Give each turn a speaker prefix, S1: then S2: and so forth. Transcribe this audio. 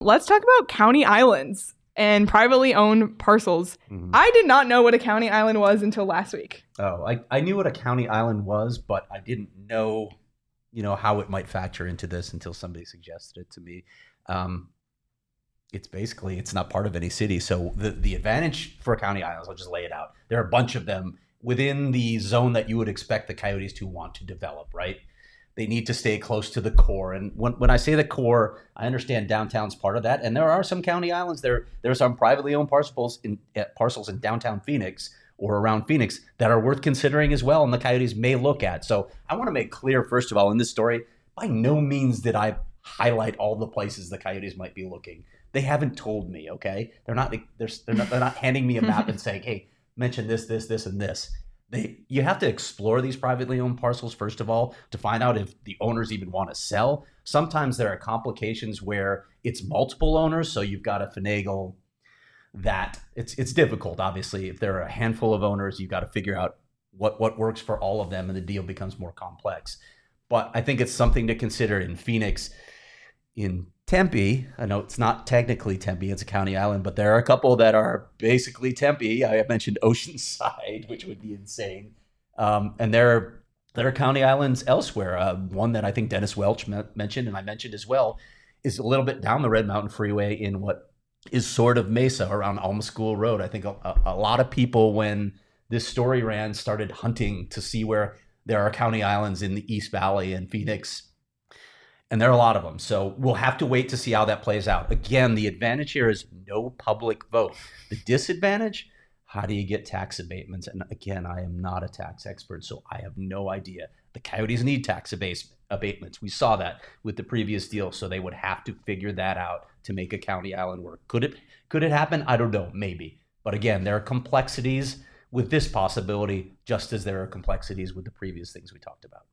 S1: Let's talk about county islands and privately owned parcels. I did not know what a county island was until last week.
S2: Oh, I knew what a county island was, but I didn't know, how it might factor into this until somebody suggested it to me. It's not part of any city. So the advantage for county islands, I'll just lay it out. There are a bunch of them within the zone that you would expect the Coyotes to want to develop, right? They need to stay close to the core. And when I say the core, I understand downtown's part of that. And there are some county islands. There are some privately owned parcels in downtown Phoenix or around Phoenix that are worth considering as well, and the Coyotes may look at. So I want to make clear, first of all, in this story, by no means did I highlight all the places the Coyotes might be looking. They haven't told me, okay? They're not handing me a map and saying, hey, mention this, and this. You have to explore these privately owned parcels, first of all, to find out if the owners even want to sell. Sometimes there are complications where it's multiple owners, so you've got to finagle that. It's difficult, obviously. If there are a handful of owners, you've got to figure out what works for all of them, and the deal becomes more complex. But I think it's something to consider in Phoenix. In Tempe, I know it's not technically Tempe, it's a county island, but there are a couple that are basically Tempe. I mentioned Oceanside, which would be insane. And there are county islands elsewhere. One that I think Dennis Welch mentioned, and I mentioned as well, is a little bit down the Red Mountain Freeway in what is sort of Mesa around Alma School Road. I think a lot of people, when this story ran, started hunting to see where there are county islands in the East Valley and Phoenix. And there are a lot of them. So we'll have to wait to see how that plays out. Again, the advantage here is no public vote. The disadvantage, how do you get tax abatements? And again, I am not a tax expert, so I have no idea. The Coyotes need tax abatements. We saw that with the previous deal, so they would have to figure that out to make a county island work. Could it happen? I don't know, maybe. But again, there are complexities with this possibility, just as there are complexities with the previous things we talked about.